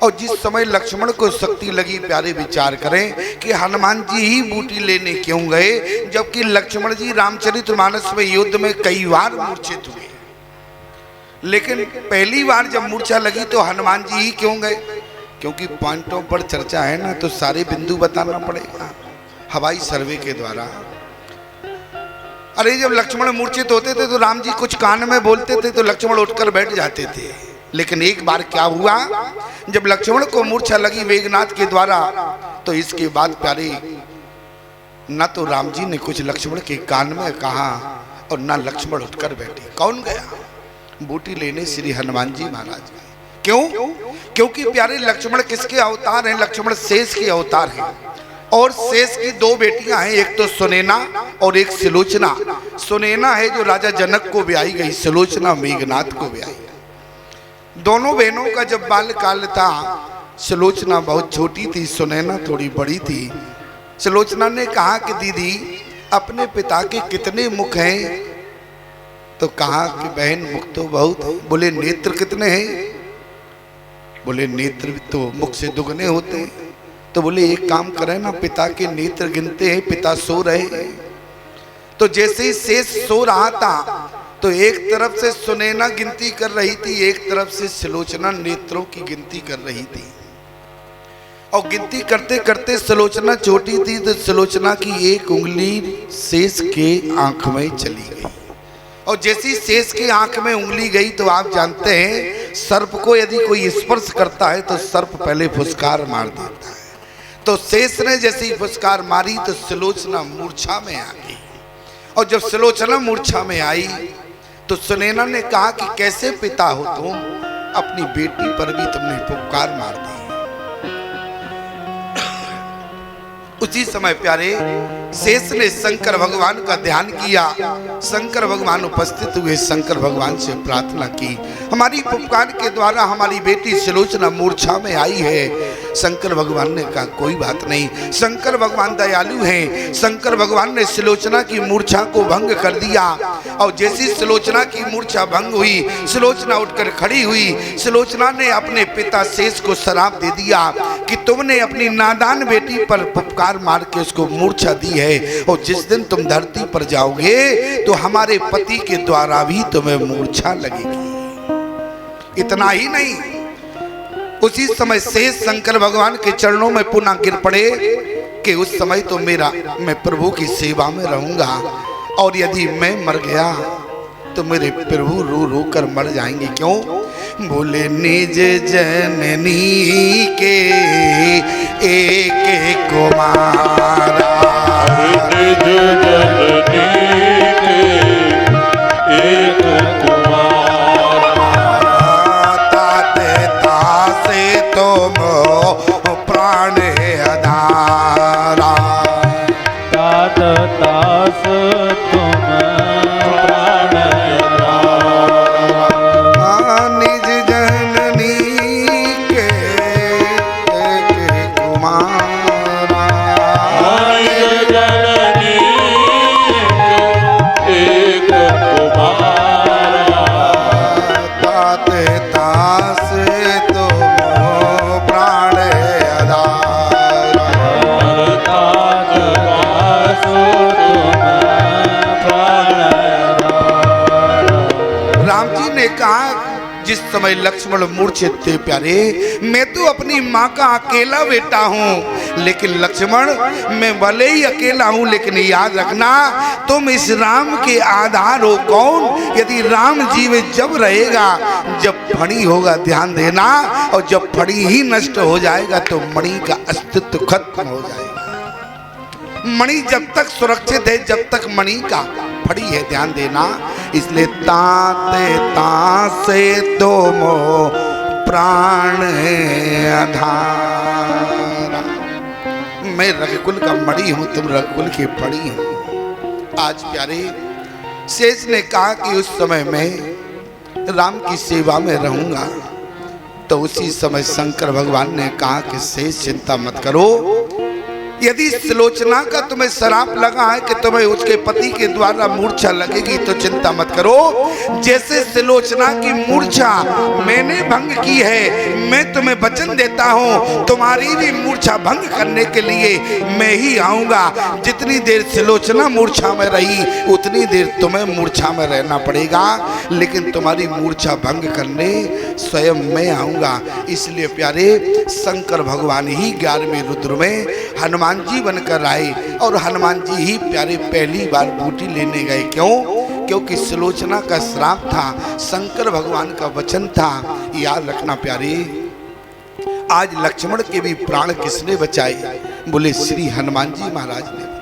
और जिस समय लक्ष्मण को शक्ति लगी, प्यारे विचार करें कि हनुमान जी ही बूटी लेने क्यों गए, जबकि लक्ष्मण जी रामचरितमानस में युद्ध में कई बार मूर्छित हुए, लेकिन पहली बार जब मूर्छा लगी तो हनुमान जी ही क्यों गए? क्योंकि पॉइंटों पर चर्चा है ना, तो सारे बिंदु बताना पड़ेगा हवाई सर्वे के द्वारा। अरे जब लक्ष्मण मूर्छित होते थे तो राम जी कुछ कान में बोलते थे तो लक्ष्मण उठकर बैठ जाते थे, लेकिन एक बार क्या हुआ, जब लक्ष्मण को मूर्छा लगी मेघनाथ के द्वारा, तो इसके बाद प्यारे न तो राम जी ने कुछ लक्ष्मण के कान में कहा और न लक्ष्मण उठकर बैठे। कौन गया? बूटी लेने श्री हनुमान जी महाराज गए। क्यों? क्योंकि प्यारे लक्ष्मण किसके अवतार हैं? लक्ष्मण शेष के अवतार हैं, और शेष की दो बेटियां हैं, एक तो सुनैना और एक सुलोचना। सुनैना है जो राजा जनक को ब्याही गई, सुलोचना मेघनाथ को ब्याही गई। दोनों बहनों का जब बाल्यकाल था, सुलोचना बहुत छोटी थी, सुनैना थोड़ी बड़ी थी। सुलोचना ने कहा कि दीदी अपने पिता के कितने मुख हैं? तो कहा कि बहन मुख तो बहुत है। बोले नेत्र कितने हैं? बोले नेत्र तो मुख से दुगने होते हैं। तो बोले एक काम करें ना, पिता के नेत्र गिनते हैं, पिता सो रहे हैं। तो जैसे ही शेष सो रहा था तो एक तरफ से सुनैना गिनती कर रही थी, एक तरफ से सुलोचना नेत्रों की गिनती कर रही थी। और गिनती करते करते सुलोचना छोटी थी तो सुलोचना की एक उंगली शेष के आंख में चली गई, और जैसी शेष की आंख में उंगली गई तो आप जानते हैं सर्प को यदि कोई स्पर्श करता है तो सर्प पहले फुसकार मार देता है। तो शेष ने जैसे ही फुसकार मारी तो सुलोचना मूर्छा में आ गई, और जब सुलोचना मूर्छा में आई तो सुनैना ने कहा कि कैसे पिता हो तुम, अपनी बेटी पर भी तुमने फुफकार मार दी। उसी समय प्यारे शेष ने शंकर भगवान का ध्यान किया, शंकर भगवान उपस्थित हुए, शंकर भगवान से प्रार्थना की, हमारी पुकार के द्वारा हमारी बेटी सुलोचना मूर्छा में आई है। शंकर भगवान ने कहा कोई बात नहीं, शंकर भगवान दयालु हैं। शंकर भगवान ने सुलोचना की मूर्छा को भंग कर दिया, और जैसी सुलोचना की मूर्छा भंग हुई, सुलोचना उठकर खड़ी हुई। सुलोचना ने अपने पिता शेष को श्राप दे दिया कि तुमने अपनी नादान बेटी पर फुफकार मार के उसको मूर्छा दी है, और जिस दिन तुम धरती पर जाओगे तो हमारे पति के द्वारा भी तुम्हें मूर्छा लगेगी। इतना ही नहीं, उसी समय शेष शंकर भगवान के चरणों में पुनः गिर पड़े कि उस समय तो मैं प्रभु की सेवा में रहूंगा, और यदि मैं मर गया तो मेरे प्रभु रो रो कर मर जाएंगे। क्यों? बोले निज जननी के एक कुमारा, निज जननी के एक कुमारा, ताते तासे तुम प्राण आधारा, तात तास तुम प्राण आधारा, निज जननी के एक कुमारा, निज जननी के एक कुमारा, ताते तासे तुम प्राण आधारा, तात तास तुम प्राण आधारा। राम जी ने कहा जिस समय लक्ष्मण मूर्छित थे, प्यारे मैं तो अपनी माँ का अकेला बेटा हूँ, लेकिन लक्ष्मण मैं भले ही अकेला हूँ, लेकिन याद रखना तुम इस राम के आधार हो। कौन? यदि राम जीवित जब रहेगा जब फणी होगा, ध्यान देना, और जब फणी ही नष्ट हो जाएगा तो मणि का अस्तित्व खत्म हो जाएगा। मणि जब तक सुरक्षित है, जब तक मणि का फड़ी है, ध्यान देना। इसलिए ताते तासे तुम प्राण आधारा, मैं रघुकुल का मणि हूं, तुम रघुकुल की फड़ी हो। आज प्यारे शेष ने कहा कि उस समय मैं राम की सेवा में रहूंगा, तो उसी समय शंकर भगवान ने कहा कि शेष चिंता मत करो, यदि सुलोचना का तुम्हें श्राप लगा है कि तुम्हें उसके पति के द्वारा मूर्छा लगेगी तो चिंता मत करो। जैसे सुलोचना की मूर्छा मैंने भंग की है, मैं तुम्हें वचन देता हूं तुम्हारी भी मूर्छा भंग करने के लिए मैं ही आऊंगा। जितनी देर सुलोचना मूर्छा में रही उतनी देर तुम्हें मूर्छा में रहना पड़ेगा, लेकिन तुम्हारी मूर्छा भंग करने स्वयं मैं आऊंगा। इसलिए प्यारे शंकर भगवान ही 11वें रुद्र में हनुमान जी बनकर आए और हनुमान जी ही प्यारे पहली बार बूटी लेने गए। क्यों? क्योंकि सुलोचना का श्राप था, शंकर भगवान का वचन था। याद रखना प्यारे, आज लक्ष्मण के भी प्राण किसने बचाए? बोले श्री हनुमान जी महाराज ने।